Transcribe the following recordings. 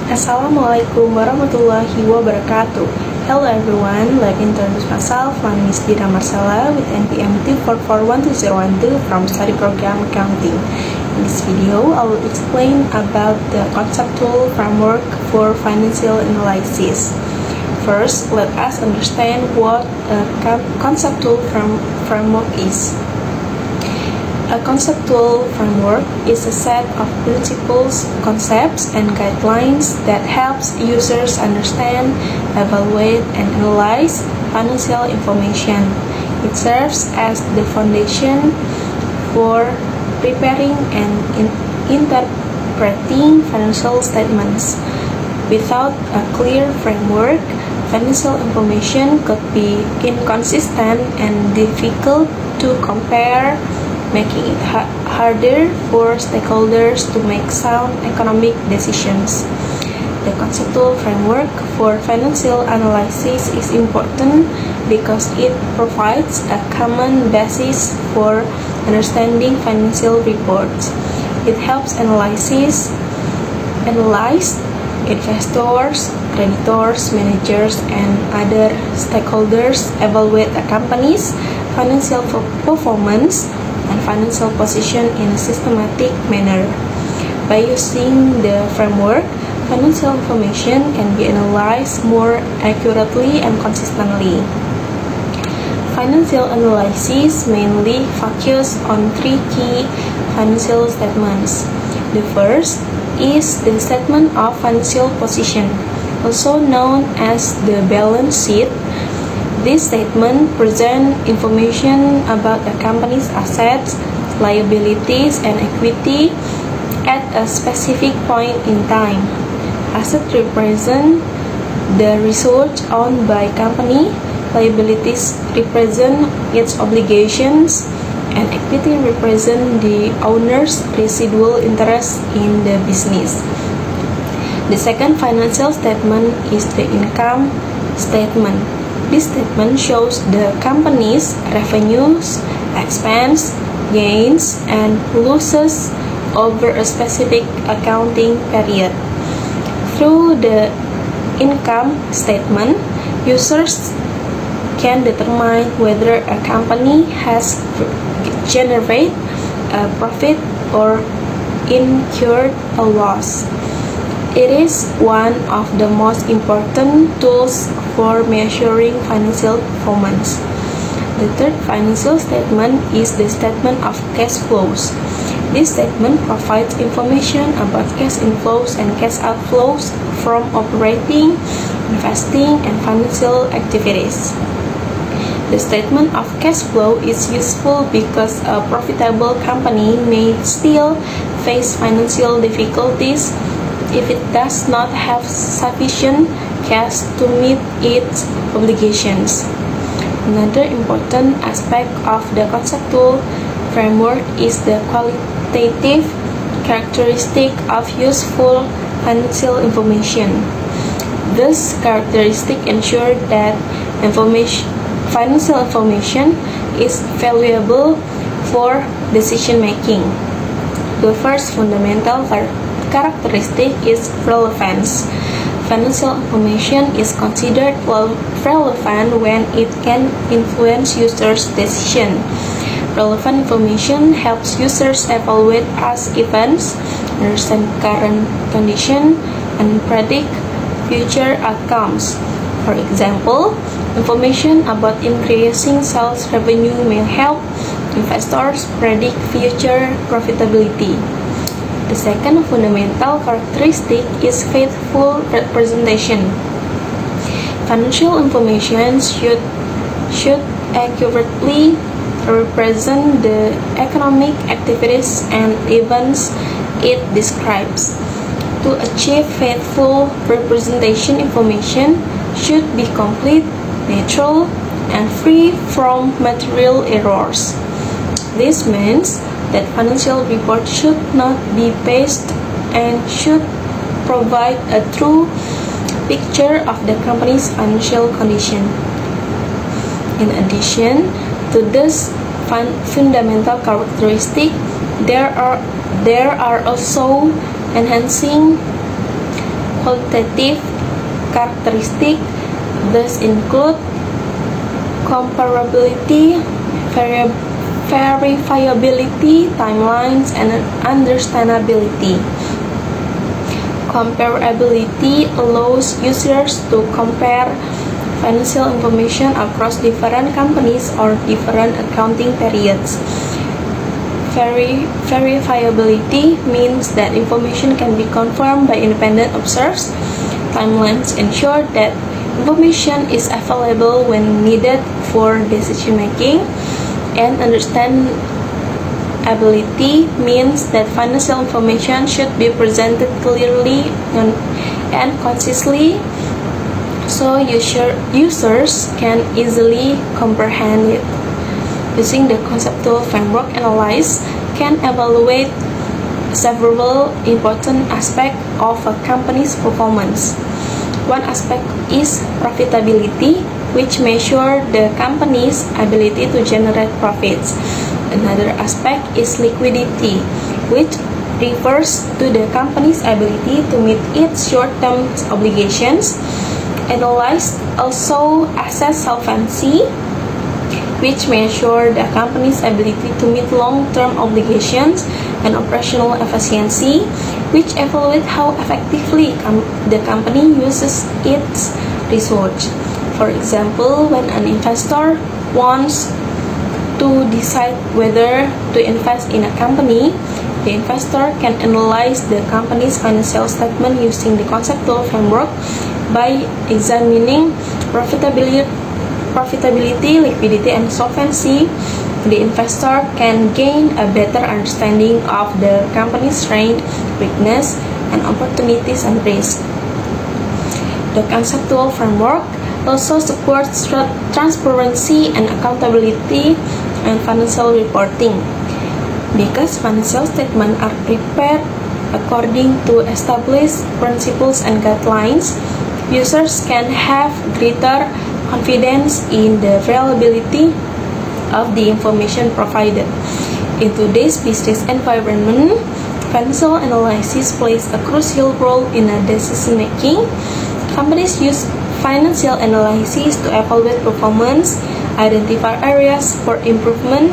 Assalamualaikum warahmatullahi wabarakatuh. Hello everyone, let me introduce myself. My name is Dina Marcella with NPM 2441212 from Study Program Accounting. In this video, I will explain about the conceptual framework for financial analysis. First, let us understand what a conceptual framework is. A conceptual framework is a set of principles, concepts, and guidelines that helps users understand, evaluate, and analyze financial information. It serves as the foundation for preparing and interpreting financial statements. Without a clear framework, financial information could be inconsistent and difficult to compare, making it harder for stakeholders to make sound economic decisions. The conceptual framework for financial analysis is important because it provides a common basis for understanding financial reports. It helps analyze investors, creditors, managers, and other stakeholders evaluate a company's financial performance and financial position in a systematic manner. By using the framework, financial information can be analyzed more accurately and consistently. Financial analysis mainly focuses on three key financial statements. The first is the statement of financial position, also known as the balance sheet. This statement presents information about the company's assets, liabilities, and equity at a specific point in time. Assets represent the resource owned by company, liabilities represent its obligations, and equity represent the owner's residual interest in the business. The second financial statement is the income statement. This statement shows the company's revenues, expense, gains, and losses over a specific accounting period. Through the income statement, users can determine whether a company has generated a profit or incurred a loss. It is one of the most important tools for measuring financial performance. The third financial statement is the statement of cash flows. This statement provides information about cash inflows and cash outflows from operating, investing, and financial activities. The statement of cash flow is useful because a profitable company may still face financial difficulties if it does not have sufficient cash to meet its obligations. Another important aspect of the conceptual framework is the qualitative characteristic of useful financial information. This characteristic ensures that financial information is valuable for decision making. The first fundamental characteristic is relevance. Financial information is considered relevant when it can influence users' decision. Relevant information helps users evaluate past events, understand current condition, and predict future outcomes. For example, information about increasing sales revenue may help investors predict future profitability. The second fundamental characteristic is faithful representation. Financial information should accurately represent the economic activities and events it describes. To achieve faithful representation, information should be complete, neutral, and free from material errors. This means that financial reports should not be biased and should provide a true picture of the company's financial condition. In addition to this fundamental characteristic, there are also enhancing qualitative characteristics. These include comparability, verifiability, timelines, and understandability. Comparability allows users to compare financial information across different companies or different accounting periods. Verifiability means that information can be confirmed by independent observers. Timelines ensure that information is available when needed for decision making. And understandability means that financial information should be presented clearly and concisely so users can easily comprehend it. Using the conceptual framework, analysts can evaluate several important aspects of a company's performance. One aspect is profitability, which measures the company's ability to generate profits. Another aspect is liquidity, which refers to the company's ability to meet its short-term obligations. Analysts also assess solvency, which measure the company's ability to meet long-term obligations, and operational efficiency, which evaluate how effectively the company uses its resources. For example, when an investor wants to decide whether to invest in a company, the investor can analyze the company's financial statement using the conceptual framework by examining profitability, liquidity, and solvency. The investor can gain a better understanding of the company's strength, weakness, and opportunities and risks. The conceptual framework also supports transparency and accountability and financial reporting. Because financial statements are prepared according to established principles and guidelines, users can have greater confidence in the reliability of the information provided. In today's business environment, financial analysis plays a crucial role in decision making. Companies use financial analysis to evaluate performance, identify areas for improvement,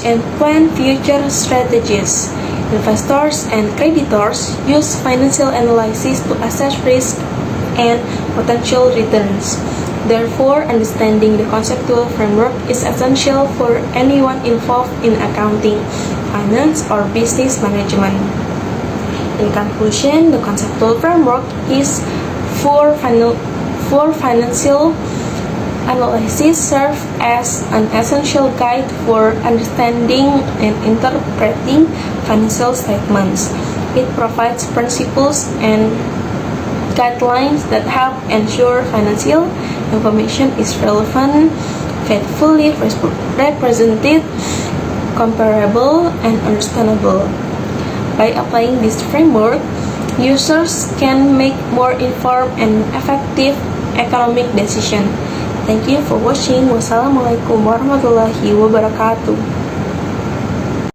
and plan future strategies. Investors and creditors use financial analysis to assess risk and potential returns. Therefore, understanding the conceptual framework is essential for anyone involved in accounting, finance, or business management. In conclusion, the conceptual framework is for financial analysis serves as an essential guide for understanding and interpreting financial statements. It provides principles and guidelines that help ensure financial information is relevant, faithfully represented, comparable, and understandable. By applying this framework, users can make more informed and effective economic decisions. Thank you for watching. Wassalamualaikum warahmatullahi wabarakatuh.